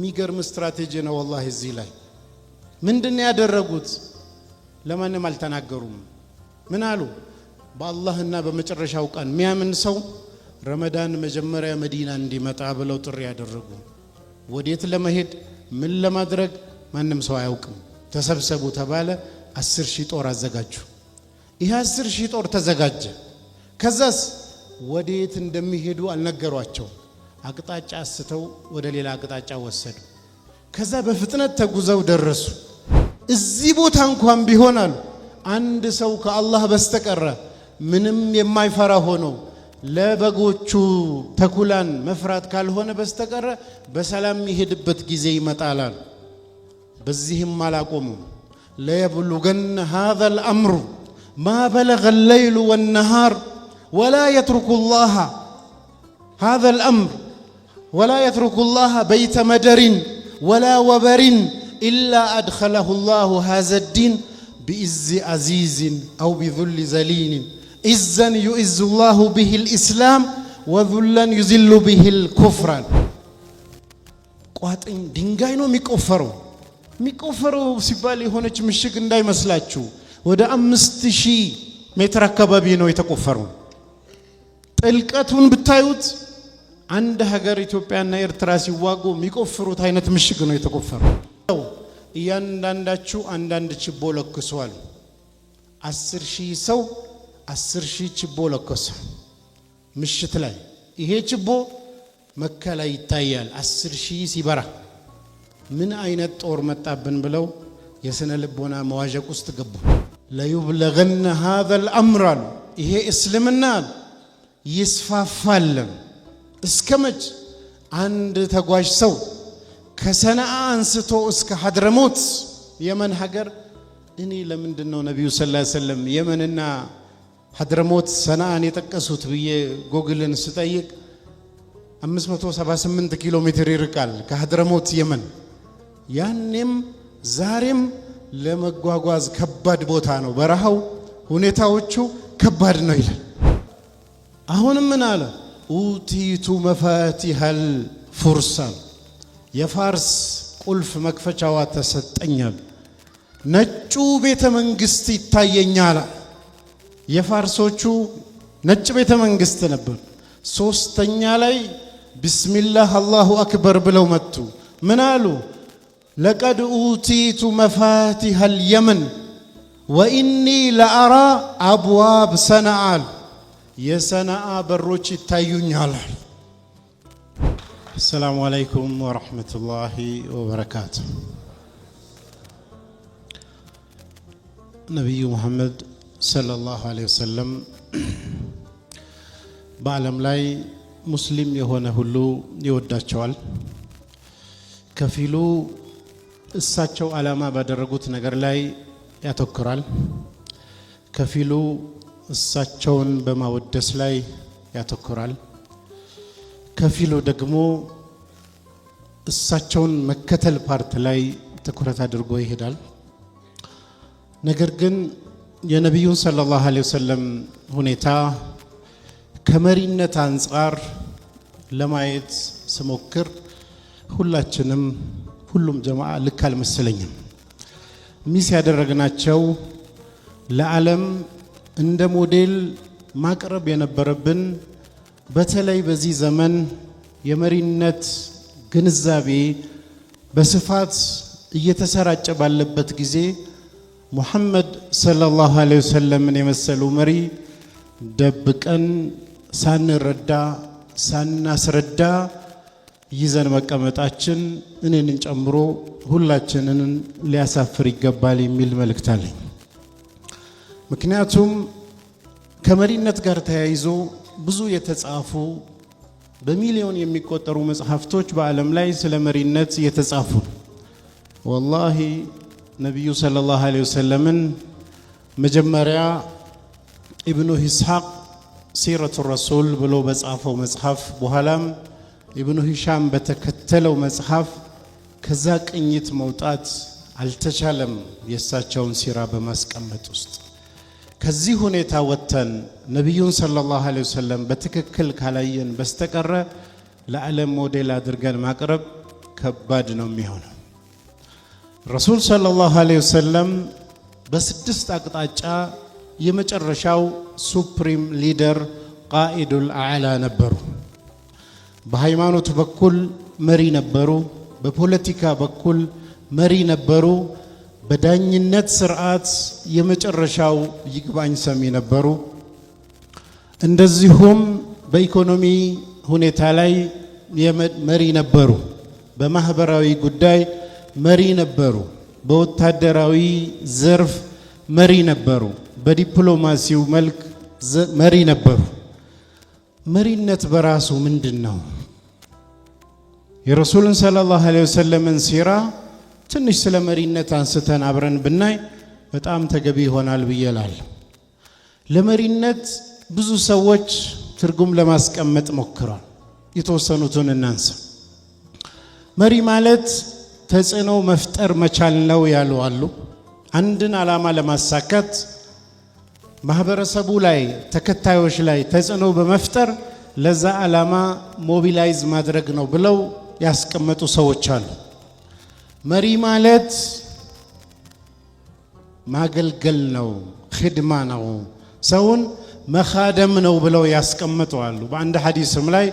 የሚገርም ስትራቴጂ ነው والله እዚህ ላይ ምንድነው ያደረጉት ለማንም አልተናገሩም ምን አሉ በአላህና በመጨረሻው ቀን ሚያምን ሰው ረመዳን መጀመሪያ መዲና እንዲመጣ ብለው ጥሪ ያደረጉ ወዴት ለመሄድ ምን ለማድረግ ማንም ሰው አያውቅም ተሰብሰቡ ተባለ 10000 ጦር አዘጋጁ ይሄ 10000 ጦር ተዘጋጀ ከዛስ ወዴት እንደሚሄዱ አልነገሯቸው አቅጣጫ አስተው ወደ ሌላ አቅጣጫ ወሰዱ ከዛ በፍጥነት ተጉዘው ደረሱ እዚህ ቦታ እንኳን ቢሆናል አንድ ሰው ከአላህ በስተቀር ምንም የማይፈራ ሆኖ ለበጎቹ ተኩላን መፍራት ካልሆነ በስተቀር በሰላም ይሄድበት ጊዜ ይመጣል በዚህም አላቆሙ ليبلغن هذا الأمر ما بلغ الليل والنهار ولا يترك الله هذا الأمر ولا يترك الله بيت مدر ولا وبر إلا أدخله الله هذا الدين بإز عزيز أو بذل ذليل إذا يؤز الله به الإسلام وذلا يذل به الكفر ቋጥኝ ድንጋይ ነው የሚቆፈረው ሲባል የሆነች ምሽግ እንዳይመስላችሁ ወደ 5000 ሜትር አካባቢ ነው የተቆፈረው ጥልቀቱን ብታዩት አንድ ሀገር ኢትዮጵያና ኤርትራ ሲዋጉ የሚቆፍሩት አይነት ምሽግ ነው የተቆፈረው እያንዳንዳችሁ አንዳንድ ችቦ ለክሷል 10000 ሰው 10000 ችቦ ለከሰ ምሽት ላይ ይሄ ችቦ መካ ላይ ይታያል 10000 ሲበራ ምን አይነት ጦር መጣብን ብለው የስነ ልቦና መዋዠቅ ውስጥ ገቡ ለይብለغن هذا الامر ይሄ እስልምና ይስፋፋል እስከመች አንድ ተጓዥ ሰው ከሰነአ አንስቶ እስከ ሐድረሞት የመን ሀገር እኔ ለምንድነው ነብዩ ሰለላሁ ዐለይሂ ወሰለም የመንና ሐድረሞት ሰነአን የጠቀሱት ብዬ ጎግልን ስጠይቅ 578 ኪሎ ሜትር ይርቃል ከሐድረሞት የመን ያንም ዛሬም ለመጓጓዝ ከባድ ቦታ ነው በረሃው ሁኔታዎቹ ከባድ ነው ይላል አሁንም ምን አለ ኡቲቱ መፋቲሃል ፉርሳን የፋርስ ቁልፍ መክፈቻዋ ተሰጠኛል ነጩ ቤተ መንግስት ይታየኛል የፋርሶቹ ነጭ ቤተ መንግስት ነበር ሶስተኛ ላይ ቢስሚላህ አላሁ አክበር ብለው መጡ ምን አሉ لقد أوتيت مفاتيح اليمن وإني لأرى أبواب صنعاء يصنعاء بروች ይታዩኛል السلام عليكم ورحمة الله وبركاته نبي محمد صلى الله عليه وسلم በዓለም ላይ ሙስሊም የሆነ ሁሉ ይወዳቸዋል ከፊሉ እሳቸው ዓላማ ባደረጉት ነገር ላይ ያተኩራል ከፊሉ እሳቸውን በማወደስ ላይ ያተኩራል ከፊሉ ደግሞ እሳቸውን መከተል ፓርት ላይ ትኩረት አድርጎ ይሄዳል ነገር ግን የነብዩን ሰለላሁ ዐለይሂ ወሰለም ሁኔታ ከመሪነት አንፃር ለማየት ስሞክር ሁላችንም ሁሉም ጀማዓ ልክ አልመሰለኝም ሚስ ያደረግናቸው ለዓለም እንደ ሞዴል ማቅረብ የነበረብን በተለይ በዚህ ዘመን የመሪነት ግንዛቤ በስፋት እየተሰራጨ ባለበት ጊዜ ሙሐመድ ሰለላሁ ዐለይሂ ወሰለም የመሰሉ መሪ ደብቀን ሳንረዳ ሳናስረዳ ይዘን መቀመጣችን እኔንን ጨምሮ ሁላችንን ሊያሳፍር ይገባል የሚል መልእክት አለኝ ምክንያቱም ከመሪነት ጋር ተያይዞ ብዙ የተጻፉ በሚሊዮን የሚቆጠሩ መጽሐፍቶች በዓለም ላይ ስለ መሪነት የተጻፉ والله ነብዩ ሰለላሁ ዐለይሂ ወሰለም መጀመሪያ ኢብኑ ኢስሐቅ ሲረቱ ረሱል ብሎ በጻፈው መጽሐፍ በኋላም ኢብኑ ሂሻም በተከተለው መጽሐፍ ከዛ ቅኝት መውጣት አልተቻለም የሳቸውን ሲራ በማስቀመጥ ውስጥ ከዚህ ሁኔታ ወጥተን ነብዩን ሰለላሁ ዐለይሂ ወሰለም በትክክል ካላየን በስተቀረ ለዓለም ሞዴል አድርገን ማቅረብ ከባድ ነው የሚሆነው። ረሱል ሰለላሁ ዐለይሂ ወሰለም በስድስት አቅጣጫ የመጨረሻው ሱፕሪም ሊደር ቃኢዱል አዕላ ነበሩ። በሃይማኖት በኩል መሪ ነበሩ፣ በፖለቲካ በኩል መሪ ነበሩ፣ በዳኝነት ስርዓት የመጨረሻው ይግባኝ ሰሚ ነበሩ። እንደዚሁም በኢኮኖሚ ሁኔታ ላይ መሪ ነበሩ፣ በማህበራዊ ጉዳይ መሪ ነበሩ፣ በወታደራዊ ዘርፍ መሪ ነበሩ፣ በዲፕሎማሲው መልክ መሪ ነበሩ። መሪነት በራሱ ምንድነው? የረሱልን ሰለላሁ ዐለይሂ ወሰለምን ሲራ ትንሽ ስለ መሪነት አንስተን አብረን ብናይ በጣም ተገቢ ይሆናል ብዬላል። ለመሪነት ብዙ ሰዎች ትርጉም ለማስቀመጥ ሞክረዋል። የተወሰኑትን እናንሳ። መሪ ማለት ተጽዕኖ መፍጠር መቻል ነው ያሉ አሉ። አንድን ዓላማ ለማሳካት ማህበረሰቡ ላይ ተከታዮች ላይ ተጽዕኖ በመፍጠር ለዛ ዓላማ ሞቢላይዝ ማድረግ ነው ብለው ያስቀመጡ ሰዎች አሉ። መሪ ማለት ማገልገል ነው፣ ኺድማ ነው፣ ሰውን መኻደም ነው ብለው ያስቀመጡ አሉ። በአንድ ሐዲስም ላይ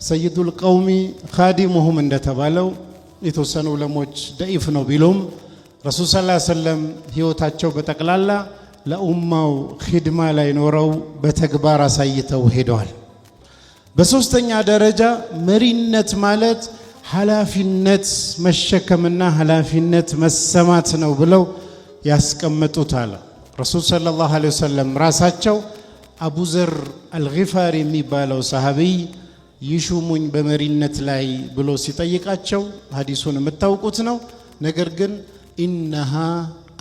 ሰይዱል ቀውሚ ኻዲሙሁም እንደተባለው የተወሰኑ ዑለሞች ደኢፍ ነው ቢሉም ረሱል ሰለላሁ ዐለይሂ ወሰለም ህይወታቸው በጠቅላላ ለኡማው ኺድማ ላይ ኖረው በተግባር አሳይተው ሄደዋል። በሶስተኛ ደረጃ መሪነት ማለት ኃላፊነት መሸከምና ኃላፊነት መሰማት ነው ብለው ያስቀመጡታል። ረሱል ሰለላሁ ዐለይሂ ወሰለም ራሳቸው አቡ ዘር አልጊፋሪ የሚባለው ሰሃቢይ ይሹሙኝ በመሪነት ላይ ብሎ ሲጠይቃቸው ሐዲሱን የምታውቁት ነው። ነገር ግን ኢነሃ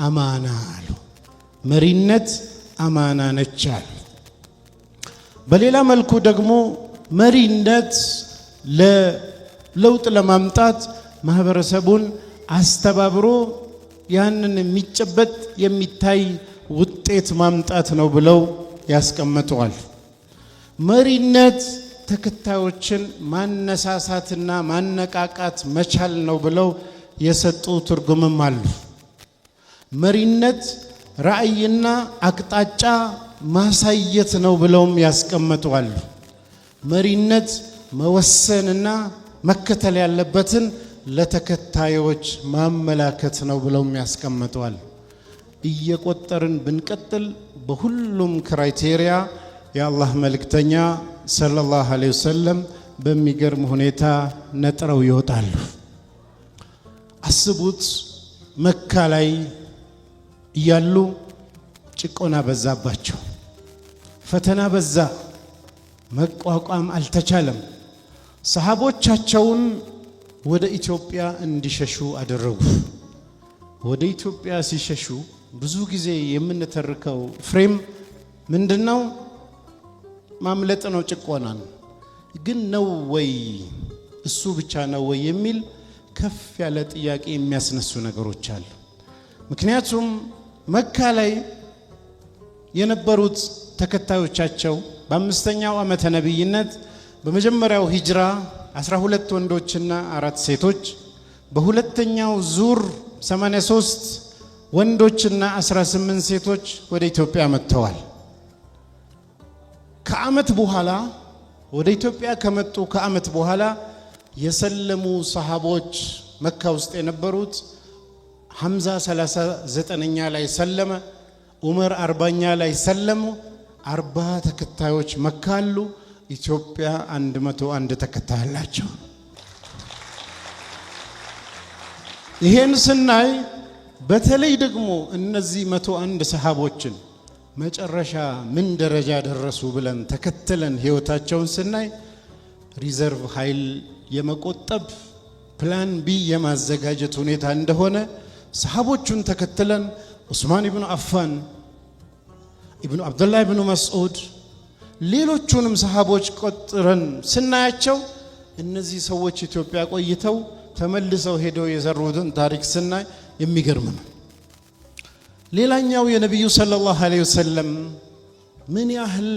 አማና አሉ። መሪነት አማና ነች አሉ። በሌላ መልኩ ደግሞ መሪነት ለለውጥ ለማምጣት ማህበረሰቡን አስተባብሮ ያንን የሚጨበጥ የሚታይ ውጤት ማምጣት ነው ብለው ያስቀምጠዋል። መሪነት ተከታዮችን ማነሳሳትና ማነቃቃት መቻል ነው ብለው የሰጡ ትርጉምም አሉ። መሪነት ራዕይና አቅጣጫ ማሳየት ነው ብለውም ያስቀምጣሉ። መሪነት መወሰንና መከተል ያለበትን ለተከታዮች ማመላከት ነው ብለውም ያስቀምጣሉ። እየቆጠርን ብንቀጥል በሁሉም ክራይቴሪያ የአላህ መልእክተኛ ሰለላሁ ዐለይሂ ወሰለም በሚገርም ሁኔታ ነጥረው ይወጣሉ። አስቡት፣ መካ ላይ እያሉ ጭቆና በዛባቸው፣ ፈተና በዛ፣ መቋቋም አልተቻለም። ሰሃቦቻቸውን ወደ ኢትዮጵያ እንዲሸሹ አደረጉ። ወደ ኢትዮጵያ ሲሸሹ ብዙ ጊዜ የምንተርከው ፍሬም ምንድነው? ማምለጥ ነው፣ ጭቆና ነው። ግን ነው ወይ እሱ ብቻ ነው ወይ የሚል ከፍ ያለ ጥያቄ የሚያስነሱ ነገሮች አሉ። ምክንያቱም መካ ላይ የነበሩት ተከታዮቻቸው በአምስተኛው ዓመተ ነብይነት በመጀመሪያው ሂጅራ 12 ወንዶችና 4 ሴቶች፣ በሁለተኛው ዙር 83 ወንዶችና 18 ሴቶች ወደ ኢትዮጵያ መጥተዋል። ከዓመት በኋላ ወደ ኢትዮጵያ ከመጡ ከዓመት በኋላ የሰለሙ ሰሃቦች መካ ውስጥ የነበሩት ሐምዛ 39ኛ ላይ ሰለመ፣ ዑመር 40ኛ ላይ ሰለሙ። 40 ተከታዮች መካ አሉ። ኢትዮጵያ 101 ተከታይ አላቸው። ይሄን ስናይ በተለይ ደግሞ እነዚህ 101 ሰሃቦችን መጨረሻ ምን ደረጃ ደረሱ ብለን ተከትለን ህይወታቸውን ስናይ ሪዘርቭ ኃይል የመቆጠብ ፕላን ቢ የማዘጋጀት ሁኔታ እንደሆነ ሰሃቦቹን ተከትለን ዑስማን ኢብኑ አፋን፣ ኢብኑ አብዱላህ ኢብኑ መስዑድ፣ ሌሎቹንም ሰሃቦች ቆጥረን ስናያቸው እነዚህ ሰዎች ኢትዮጵያ ቆይተው ተመልሰው ሄደው የሰሩትን ታሪክ ስናይ የሚገርም ነው። ሌላኛው የነብዩ ሰለላሁ ዐለይሂ ወሰለም ምን ያህል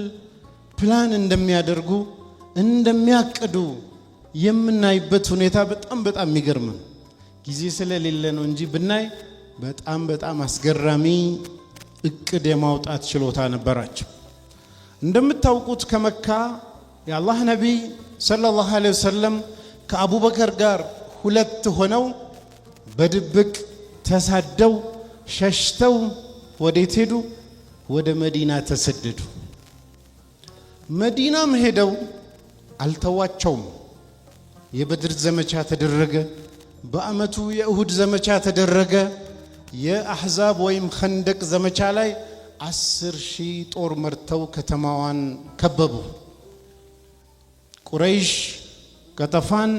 ፕላን እንደሚያደርጉ እንደሚያቅዱ የምናይበት ሁኔታ በጣም የሚገርም ነው። ጊዜ ስለሌለ ነው እንጂ ብናይ በጣም አስገራሚ እቅድ የማውጣት ችሎታ ነበራቸው። እንደምታውቁት ከመካ የአላህ ነቢይ ሰለላሁ ዐለይሂ ወሰለም ከአቡበከር ጋር ሁለት ሆነው በድብቅ ተሳደው ሸሽተው ወዴት ሄዱ? ወደ መዲና ተሰደዱ። መዲናም ሄደው አልተዋቸውም። የበድር ዘመቻ ተደረገ። በአመቱ የኡሁድ ዘመቻ ተደረገ። የአሕዛብ ወይም ኸንደቅ ዘመቻ ላይ 10,000 ጦር መርተው ከተማዋን ከበቡ። ቁረይሽ፣ ቀጠፋን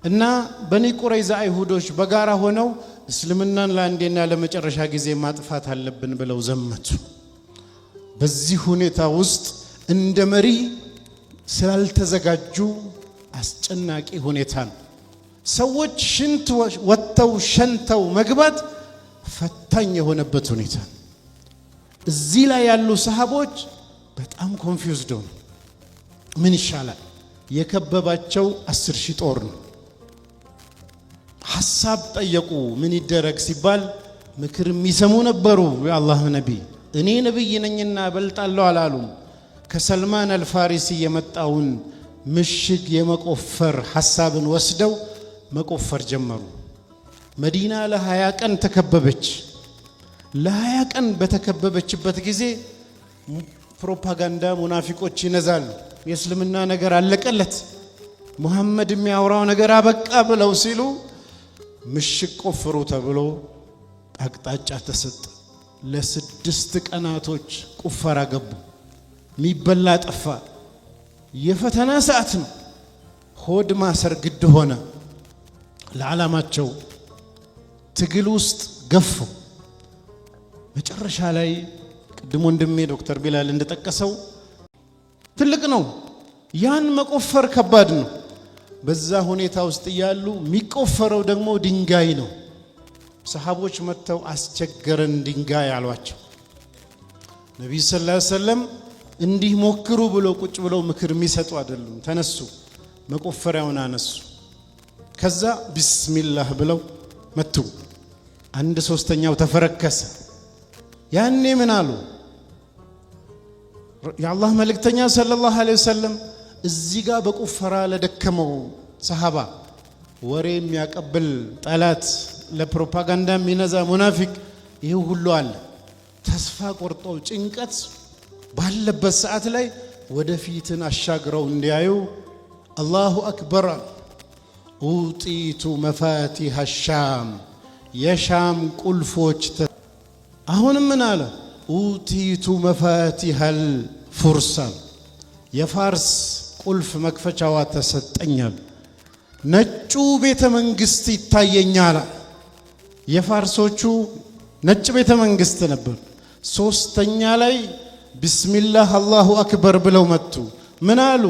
እና በኒ ቁረይዛ አይሁዶች በጋራ ሆነው እስልምናን ለአንዴና ለመጨረሻ ጊዜ ማጥፋት አለብን ብለው ዘመቱ። በዚህ ሁኔታ ውስጥ እንደ መሪ ስላልተዘጋጁ አስጨናቂ ሁኔታ ነው። ሰዎች ሽንት ወጥተው ሸንተው መግባት ፈታኝ የሆነበት ሁኔታ ነው። እዚህ ላይ ያሉ ሰሃቦች በጣም ኮንፊውዝድ ሆኑ። ምን ይሻላል? የከበባቸው 10,000 ጦር ነው። ሐሳብ ጠየቁ። ምን ይደረግ ሲባል ምክር የሚሰሙ ነበሩ። የአላህ ነቢይ እኔ ነቢይ ነኝና እበልጣለሁ አላሉም። ከሰልማን አልፋሪሲ የመጣውን ምሽግ የመቆፈር ሐሳብን ወስደው መቆፈር ጀመሩ። መዲና ለ20 ቀን ተከበበች። ለ20 ቀን በተከበበችበት ጊዜ ፕሮፓጋንዳ ሙናፊቆች ይነዛሉ። የእስልምና ነገር አለቀለት፣ ሙሐመድ የሚያወራው ነገር አበቃ ብለው ሲሉ ምሽግ ቆፍሩ ተብሎ አቅጣጫ ተሰጠ። ለ6 ቀናቶች ቁፈራ ገቡ። ሚበላ ጠፋ። የፈተና ሰዓት ነው። ሆድ ማሰር ግድ ሆነ። ለዓላማቸው ትግል ውስጥ ገፉ። መጨረሻ ላይ ቅድም ወንድሜ ዶክተር ቢላል እንደጠቀሰው ትልቅ ነው። ያን መቆፈር ከባድ ነው። በዛ ሁኔታ ውስጥ ያሉ የሚቆፈረው ደግሞ ድንጋይ ነው። ሰሃቦች መተው አስቸገረን ድንጋይ አሏቸው። ነብዩ ሰለላሁ ዐለይሂ ወሰለም እንዲህ ሞክሩ ብሎ ቁጭ ብለው ምክር የሚሰጡ አይደሉም። ተነሱ፣ መቆፈሪያውን አነሱ። ከዛ ቢስሚላህ ብለው መቱ። 1/3 ተፈረከሰ። ያኔ ምን አሉ? የአላህ መልእክተኛ ሰለላሁ ዐለይሂ ወሰለም እዚህ ጋር በቁፈራ ለደከመው ሰሃባ ወሬ የሚያቀብል ጠላት፣ ለፕሮፓጋንዳ የሚነዛ ሙናፊቅ ይሄ ሁሉ አለ። ተስፋ ቆርጠው ጭንቀት ባለበት ሰዓት ላይ ወደፊትን አሻግረው እንዲያዩ አላሁ አክበር ኡጢቱ መፋቲህ ሻም የሻም ቁልፎች አሁንም ምን አለ? ኡቲቱ መፋቲሃል ፉርሳን የፋርስ ቁልፍ መክፈቻዋ ተሰጠኛል። ነጩ ቤተ መንግስት ይታየኛል። የፋርሶቹ ነጭ ቤተ መንግስት ነበር። 3ኛ ላይ ቢስሚላህ አላሁ አክበር ብለው መጡ። ምን አሉ?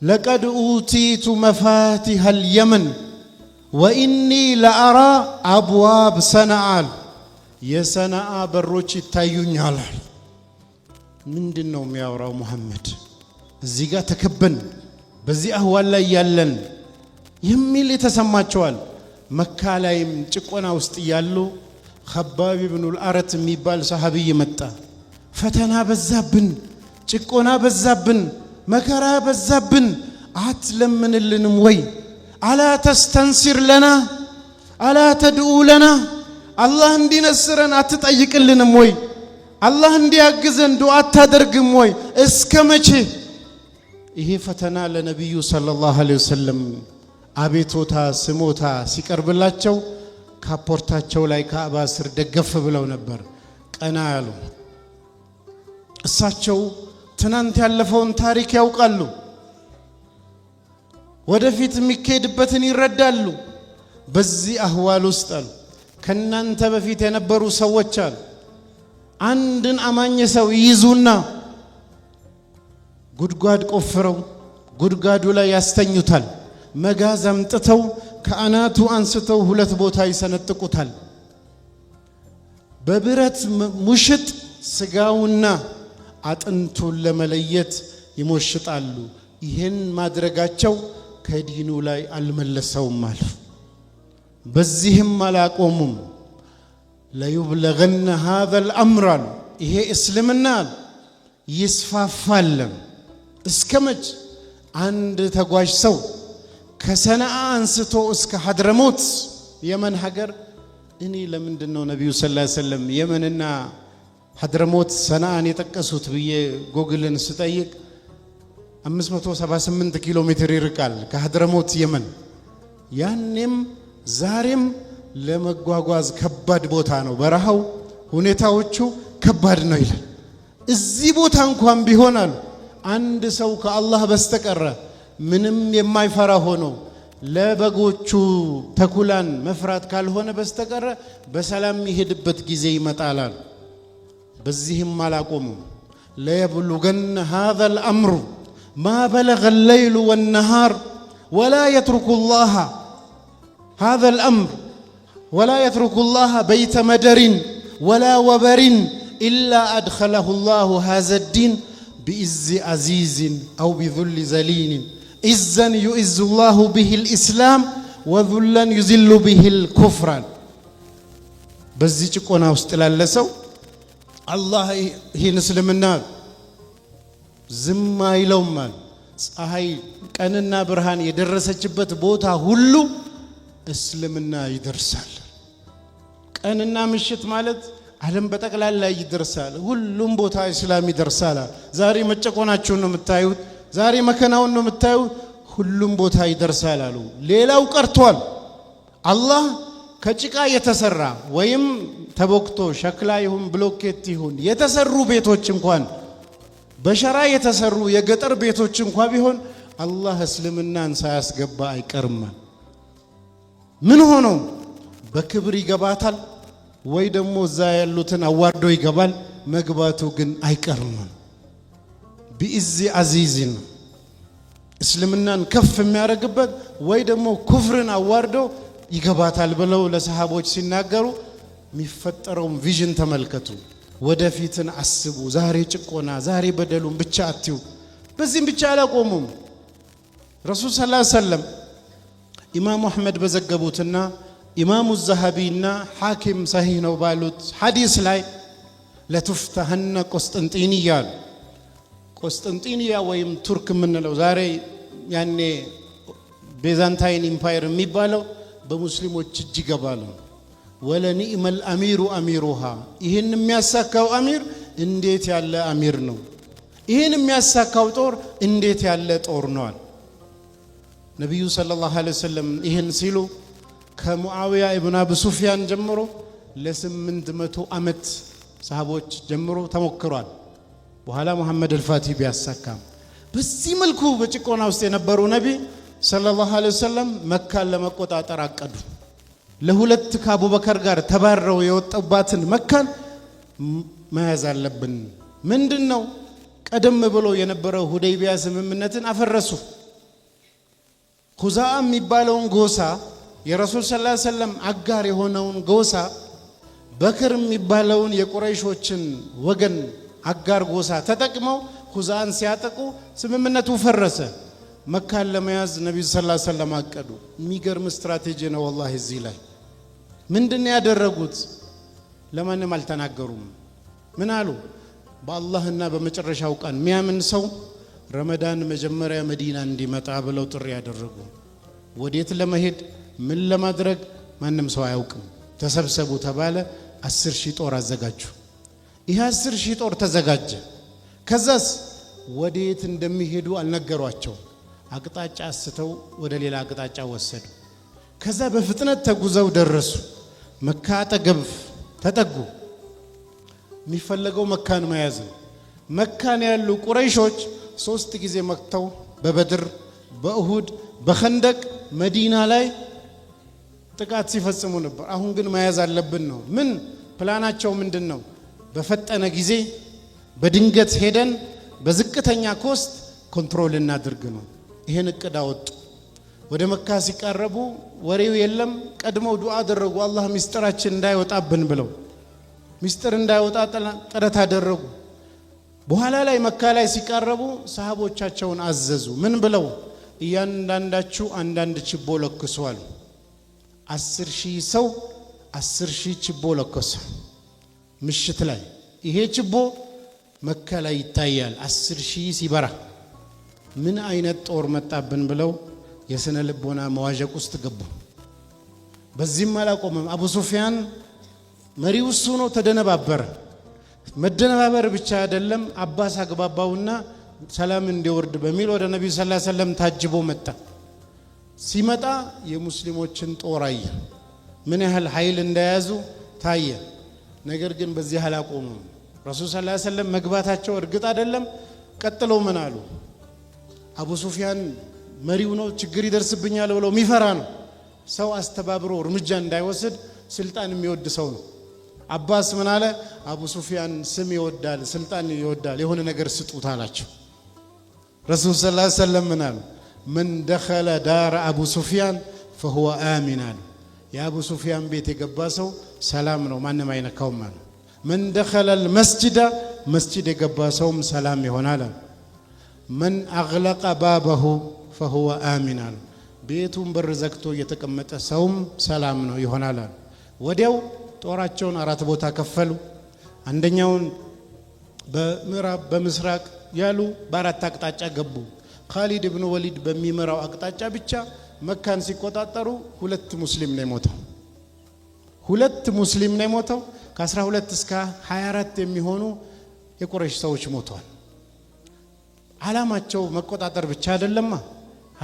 ለቀድ ኡቲቱ መፋቲሃል የመን ወኢኒ ለአራ አብዋብ ሰነአል የሰነአ በሮች ይታዩኛል። ምንድነው የሚያወራው ሙሐመድ? እዚህ ጋር ተከበን በዚህ አህዋል ላይ ያለን የሚል የተሰማቸዋል። መካ ላይም ጭቆና ውስጥ ያሉ ኸባብ ኢብኑል አረት የሚባል ሰሃቢይ መጣ። ፈተና በዛብን፣ ጭቆና በዛብን፣ መከራ በዛብን፣ አትለምንልንም ወይ? አላ ተስተንሲር ለና አላ ተድኡ ለና አላህ እንዲነስረን አትጠይቅልንም ወይ? አላህ እንዲያግዘን ዱዓ አታደርግም ወይ? እስከ መቼ? ይሄ ፈተና ለነብዩ ሰለላሁ ዐለይሂ ወሰለም አቤቶታ ስሞታ ሲቀርብላቸው ካፖርታቸው ላይ ካዕባ ስር ደገፍ ብለው ነበር ቀና ያሉ። እሳቸው ትናንት ያለፈውን ታሪክ ያውቃሉ። ወደፊት የሚካሄድበትን ይረዳሉ። በዚህ አህዋል ውስጥ አሉ ከናንተ በፊት የነበሩ ሰዎች አሉ። አንድን አማኝ ሰው ይይዙና ጉድጓድ ቆፍረው ጉድጓዱ ላይ ያስተኙታል። መጋዝ አምጥተው ከአናቱ አንስተው 2 ቦታ ይሰነጥቁታል። በብረት ሙሽጥ ስጋውና አጥንቱን ለመለየት ይሞሽጣሉ። ይሄን ማድረጋቸው ከዲኑ ላይ አልመለሰውም አሉ። በዚህም አላቆሙም። ለዩብለገነ ሃዘል አምር አሉ። ይሄ እስልምና ይስፋፋል። እስከመች አንድ ተጓዥ ሰው ከሰነአ አንስቶ እስከ ሐድረሞት የመን ሀገር እኔ ለምንድነው ነብዩ ሰለላሁ ዐለይሂ ወሰለም የመንና ሐድረሞት ሰነአን የጠቀሱት ብዬ ጎግልን ስጠይቅ 578 ኪሎ ሜትር ይርቃል ከሐድረሞት የመን። ያኔም ዛሬም ለመጓጓዝ ከባድ ቦታ ነው፣ በረሃው ሁኔታዎቹ ከባድ ነው ይላል። እዚህ ቦታ እንኳን ቢሆን አሉ አንድ ሰው ከአላህ በስተቀር ምንም የማይፈራ ሆኖ ለበጎቹ ተኩላን መፍራት ካልሆነ በስተቀር በሰላም ይሄድበት ጊዜ ይመጣል። በዚህም አላቆሙም። ለየብሉገነ ሃዘል አምሩ ማ በለገ الليل والنهار ولا يترك الله هذا الأمر ولا يترك الله بيت مدر ولا وبر إلا أدخله الله هذا الدين بإز عزيز أو بذل ذليل إذن يؤز الله به الإسلام وذلا يذل به الكفر. በዚህ ጭቆና ውስጥ ላለ ሰው አላህ ይህን እስልምና ዝም አይለውም። ፀሐይ ቀንና ብርሃን የደረሰችበት ቦታ ሁሉ እስልምና ይደርሳል። ቀንና ምሽት ማለት ዓለም በጠቅላላ ይደርሳል። ሁሉም ቦታ እስላም ይደርሳል። ዛሬ መጨቆናቸውን ነው የምታዩት፣ ዛሬ መከናውን ነው የምታዩት። ሁሉም ቦታ ይደርሳል አሉ። ሌላው ቀርቷል። አላህ ከጭቃ የተሰራ ወይም ተቦክቶ ሸክላ ይሁን ብሎኬት ይሁን የተሰሩ ቤቶች እንኳን በሸራ የተሰሩ የገጠር ቤቶች እንኳን ቢሆን አላህ እስልምናን ሳያስገባ አይቀርም። ምን ሆኖ በክብር ይገባታል ወይ ደግሞ እዛ ያሉትን አዋርዶ ይገባል። መግባቱ ግን አይቀርም። ቢኢዝ አዚዝን እስልምናን ከፍ የሚያደርግበት ወይ ደግሞ ኩፍርን አዋርዶ ይገባታል ብለው ለሰሃቦች ሲናገሩ የሚፈጠረውን ቪዥን ተመልከቱ። ወደፊትን አስቡ። ዛሬ ጭቆና፣ ዛሬ በደሉን ብቻ አትዩ። በዚህም ብቻ አላቆሙም። ረሱል ሰለላሁ ዐለይሂ ወሰለም ኢማሙ አሕመድ በዘገቡትና ኢማሙ ዘሃቢና ሐኪም ሰሂህ ነው ባሉት ሐዲስ ላይ ለቱፍተሐነ ቆስጠንጢንያ ቆስጠንጢንያ ወይም ቱርክ የምንለው ዛሬ ያኔ ቤዛንታይን ኢምፓየር የሚባለው በሙስሊሞች እጅ ይገባል። ወለኒዕመል አሚሩ አሚሩሃ ይህን የሚያሳካው አሚር እንዴት ያለ አሚር ነው! ይህን የሚያሳካው ጦር እንዴት ያለ ጦር ነው! ነቢዩ ሰለላሁ ዐለይሂ ወሰለም ይህን ሲሉ ከሙዓዊያ ኢብኑ አቢ ሱፊያን ጀምሮ ለ800 ዓመት ሰሃቦች ጀምሮ ተሞክሯል። በኋላ መሐመድ አልፋቲህ ቢያሳካም በዚህ መልኩ በጭቆና ውስጥ የነበሩ ነቢ ሰለላሁ ዐለይሂ ወሰለም መካን ለመቆጣጠር አቀዱ። ለሁለት ከአቡበከር ጋር ተባረው የወጣባትን መካን መያዝ አለብን። ምንድነው? ቀደም ብሎ የነበረው ሁደይቢያ ስምምነትን አፈረሱ። ኹዛአ የሚባለውን ጎሳ የረሱል ሰለላሁ ዐለይሂ ወሰለም አጋር የሆነውን ጎሳ በክር የሚባለውን የቁረይሾችን ወገን አጋር ጎሳ ተጠቅመው ኹዛአን ሲያጠቁ ስምምነቱ ፈረሰ። መካን ለመያዝ ነብዩ ሰለላሁ ዐለይሂ ወሰለም አቀዱ። የሚገርም ስትራቴጂ ነው والله። እዚህ ላይ ምንድነው ያደረጉት? ለማንም አልተናገሩም። ምን አሉ? በአላህና በመጨረሻው ቀን የሚያምን ሰው ረመዳን መጀመሪያ መዲና እንዲመጣ ብለው ጥሪ ያደረጉ። ወዴት ለመሄድ ምን ለማድረግ ማንም ሰው አያውቅም። ተሰብሰቡ ተባለ። 10,000 ጦር አዘጋጁ። ይህ 10,000 ጦር ተዘጋጀ። ከዛስ ወዴት እንደሚሄዱ አልነገሯቸው። አቅጣጫ አስተው ወደ ሌላ አቅጣጫ ወሰዱ። ከዛ በፍጥነት ተጉዘው ደረሱ። መካ አጠገብ ተጠጉ። የሚፈለገው መካን መያዝ ነው። መካን ያሉ ቁረይሾች 3 ጊዜ መክተው በበድር፣ በኡሁድ፣ በኸንደቅ መዲና ላይ ጥቃት ሲፈጽሙ ነበር። አሁን ግን መያዝ አለብን ነው። ምን ፕላናቸው ምንድነው? በፈጠነ ጊዜ በድንገት ሄደን በዝቅተኛ ኮስት ኮንትሮል እናድርግ ነው። ይሄን እቅድ አወጡ። ወደ መካ ሲቃረቡ ወሬው የለም። ቀድመው ዱዓ አደረጉ። አላህ ሚስጥራችን እንዳይወጣብን ብለው ሚስጥር እንዳይወጣ ጥረት አደረጉ። በኋላ ላይ መካ ላይ ሲቃረቡ ሰሃቦቻቸውን አዘዙ። ምን ብለው? እያንዳንዳችሁ አንዳንድ ችቦ ለኩሷል። 10,000 ሰው 10,000 ችቦ ለኮሰ። ምሽት ላይ ይሄ ችቦ መካ ላይ ይታያል 10,000 ሲበራ። ምን አይነት ጦር መጣብን ብለው የስነ ልቦና መዋዠቅ ውስጥ ገቡ። በዚህም አላቆመም። አቡ ሱፊያን መሪው እሱ ነው፣ ተደነባበረ። መደነባበር ብቻ አይደለም፣ አባስ አግባባውና ሰላም እንዲወርድ በሚል ወደ ነብዩ ሰለላሁ ዐለይሂ ወሰለም ታጅቦ መጣ። ሲመጣ የሙስሊሞችን ጦር አየ፣ ምን ያህል ኃይል እንደያዙ ታየ። ነገር ግን በዚህ አላቆመም። ረሱል ሰለላሁ ዐለይሂ ወሰለም መግባታቸው እርግጥ አይደለም። ቀጥለው ምን አሉ? አቡ ሱፊያን መሪው ነው፣ ችግር ይደርስብኛል ብለው የሚፈራ ነው። ሰው አስተባብሮ እርምጃ እንዳይወስድ ስልጣን የሚወድ ሰው ነው። አባስ ምን አለ? አቡ ሱፊያን ስም ይወዳል፣ ስልጣን ይወዳል፣ የሆነ ነገር ስጡት አላቸው። ረሱል ሰለላሁ ዐለይሂ ወሰለም ምን አሉ? من دخل دار أبو سفيان فهو آمن. يا أبو سفيان بيت يقباسو سلام نو ما نما ينكوم. من دخل المسجد مسجد يقباسو سلام هنا. من أغلق بابه فهو آمن. بيتهم برزقتو يتكمت سوم سلام نو يهنا. وديو ጦራቸውን አራት ቦታ ከፈሉ። አንደኛውን በምዕራብ በምስራቅ ያሉ በአራት አቅጣጫ ገቡ። ኻሊድ ኢብኑ ወሊድ በሚመራው አቅጣጫ ብቻ መካን ሲቆጣጠሩ 2 ሙስሊም ነው የሞተው። 2 ሙስሊም ነው የሞተው። ከ12 እስከ 24 የሚሆኑ የቁረይሽ ሰዎች ሞተዋል። ዓላማቸው መቆጣጠር ብቻ አይደለም።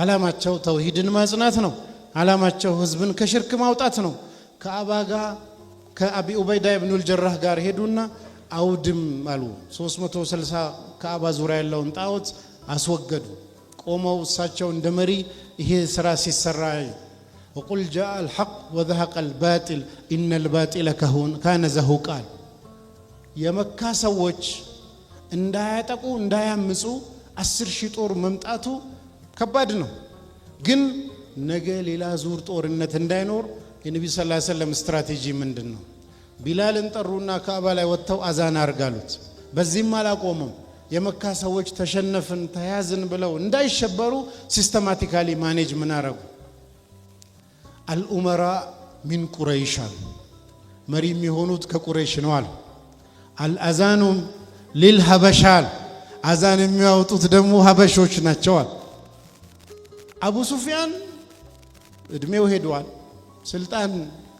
ዓላማቸው ተውሂድን ማጽናት ነው። ዓላማቸው ህዝብን ከሽርክ ማውጣት ነው። ከአባጋ ከአቢ ኡበይዳ ኢብኑ አልጀራህ ጋር ሄዱና አውድም አሉ። 360 ከአባ ዙሪያ ያለውን ጣዖት አስወገዱ። ቆመው እሳቸው እንደ መሪ ይሄ ስራ ሲሰራ وقل جاء الحق وذهق الباطل ان الباطل كان زهوقا የመካ ሰዎች እንዳያጠቁ እንዳያምጹ 10,000 ጦር መምጣቱ ከባድ ነው። ግን ነገ ሌላ ዙር ጦርነት እንዳይኖር የነብዩ ሰለላሁ ዐለይሂ ወሰለም ስትራቴጂ ምንድነው? ቢላልን ጠሩና ካዕባ ላይ ወጥተው አዛን አርጋሉት። በዚህም አላቆመም። የመካ ሰዎች ተሸነፍን ተያዝን ብለው እንዳይሸበሩ ሲስተማቲካሊ ማኔጅ ምን አረጉ? አልኡመራ ሚን ቁረይሽ መሪ የሚሆኑት ከቁረይሽ ነው አሉ። አልአዛኑ ሊልሀበሻ አዛን የሚያወጡት ደግሞ ሀበሾች ናቸው አሉ። አቡ ሱፊያን እድሜው ሄዷል፣ ስልጣን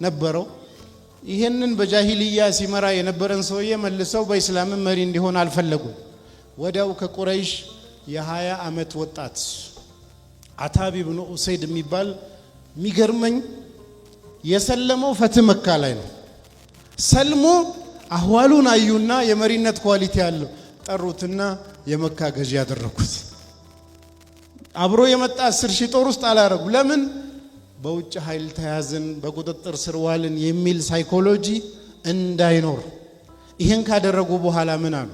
ነበረው። ይሄንን በጃሂልያ ሲመራ የነበረን ሰውዬ መልሰው በእስላም መሪ እንዲሆን አልፈለጉም። ወዲያው ከቁረይሽ የ20 ዓመት ወጣት አታቢ ኢብኑ ኡሰይድ የሚባል የሚገርመኝ የሰለመው ፈትህ መካ ላይ ነው። ሰልሞ አህዋሉን አዩና የመሪነት ኳሊቲ ያለው ጠሩትና የመካ ገዢ ያደረጉት። አብሮ የመጣ 10,000 ጦር ውስጥ አላረጉ። ለምን? በውጭ ኃይል ተያዝን በቁጥጥር ስር ዋልን የሚል ሳይኮሎጂ እንዳይኖር። ይሄን ካደረጉ በኋላ ምን አሉ?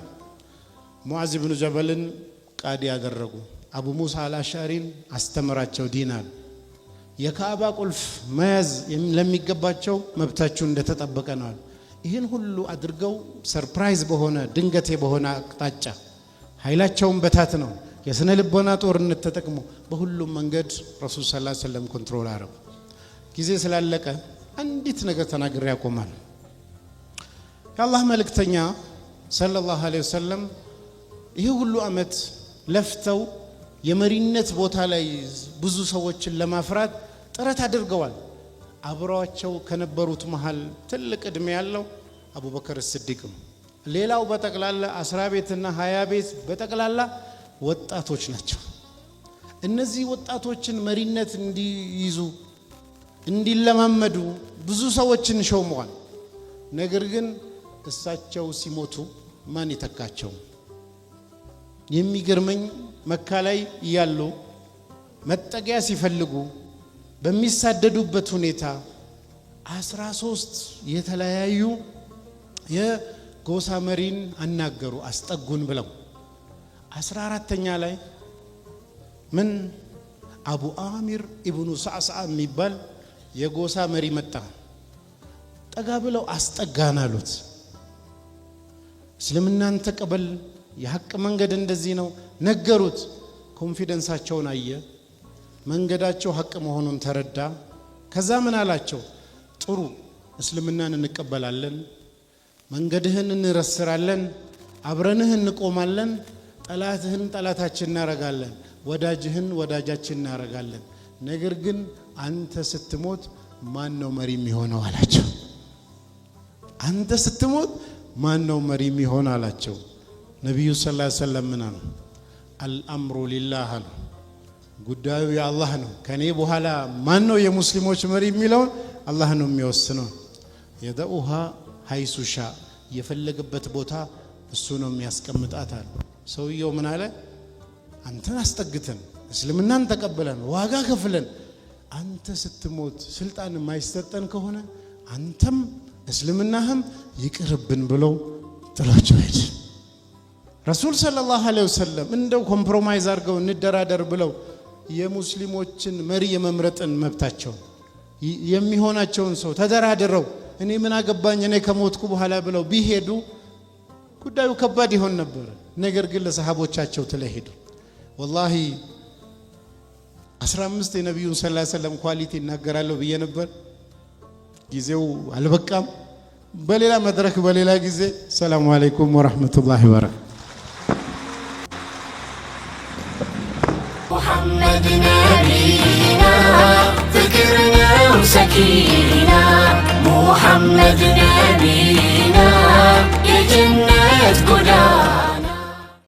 ሙዓዝ ኢብኑ ጀበልን ቃዲ ያደረጉ። አቡ ሙሳ አልአሽዓሪን አስተምራቸው ዲን አሉ። የካዕባ ቁልፍ መያዝ ለሚገባቸው መብታቸው እንደተጠበቀ ነው። ይሄን ሁሉ አድርገው ሰርፕራይዝ በሆነ ድንገቴ በሆነ አቅጣጫ ኃይላቸውን በታት ነው የስነ ልቦና ጦርነት ተጠቅሞ በሁሉም መንገድ ረሱል ሰለላሁ ዐለይሂ ወሰለም ኮንትሮል አረጉ። ጊዜ ስላለቀ አንዲት ነገር ተናግሬ ያቆማል። የአላህ መልእክተኛ ሰለላሁ ዐለይሂ ወሰለም ይሄ ሁሉ አመት ለፍተው የመሪነት ቦታ ላይ ብዙ ሰዎችን ለማፍራት ጥረት አድርገዋል። አብረዋቸው ከነበሩት መሃል ትልቅ እድሜ ያለው አቡበከር ሲዲቅ ነው። ሌላው በጠቅላላ 10 ቤትና 20 ቤት በጠቅላላ ወጣቶች ናቸው። እነዚህ ወጣቶችን መሪነት እንዲይዙ እንዲለማመዱ ብዙ ሰዎችን ሾመዋል። ነገር ግን እሳቸው ሲሞቱ ማን ይተካቸው? የሚገርመኝ መካ ላይ ያሉ መጠጊያ ሲፈልጉ በሚሳደዱበት ሁኔታ 13 የተለያዩ የጎሳ መሪን አናገሩ አስጠጉን ብለው 14ኛ ላይ ምን አቡ አሚር ኢብኑ ሰዕሰዓ የሚባል የጎሳ መሪ መጣ። ጠጋ ብለው አስጠጋን አሉት። እስልምናን ተቀበል፣ የሐቅ መንገድ እንደዚህ ነው ነገሩት። ኮንፊደንሳቸውን አየ። መንገዳቸው ሐቅ መሆኑን ተረዳ። ከዛ ምን አላቸው? ጥሩ እስልምናን እንቀበላለን፣ መንገድህን እንረስራለን፣ አብረንህ እንቆማለን፣ ጠላትህን ጠላታችን እናረጋለን፣ ወዳጅህን ወዳጃችን እናረጋለን። ነገር ግን አንተ ስትሞት ማን ነው መሪ የሚሆነው አላቸው። አንተ ስትሞት ማን ነው መሪ የሚሆነው አላቸው። ነብዩ ሰለላሁ ዐለይሂ ወሰለም ምን አሉ? አልአምሩ ሊላህ አሉ። ጉዳዩ የአላህ ነው። ከኔ በኋላ ማን ነው የሙስሊሞች መሪ የሚለውን አላህ ነው የሚወስነው። የደኡሃ ሐይሱ ሻ የፈለገበት ቦታ እሱ ነው የሚያስቀምጣት አሉ። ሰውየው ምን አለ? አንተን አስጠግተን እስልምናን ተቀበለን ዋጋ ከፍለን አንተ ስትሞት ስልጣን የማይሰጠን ከሆነ አንተም እስልምናህም ይቅርብን ብለው ጥላቸው ሄደ። ረሱል ሰለላሁ ዐለይሂ ወሰለም እንደው ኮምፕሮማይዝ አድርገው እንደራደር ብለው የሙስሊሞችን መሪ የመምረጥን መብታቸው የሚሆናቸውን ሰው ተደራድረው እኔ ምን አገባኝ እኔ ከሞትኩ በኋላ ብለው ቢሄዱ ጉዳዩ ከባድ ይሆን ነበር። ነገር ግን ለሰሃቦቻቸው ተለሄዱ። ወላሂ 15 የነብዩን ሰለላሁ ዐለይሂ ወሰለም ኳሊቲ እናገራለሁ ብዬ ነበር። ጊዜው አልበቃም። በሌላ መድረክ በሌላ ጊዜ። ሰላም አለይኩም ወራህመቱላሂ ወበረካቱ።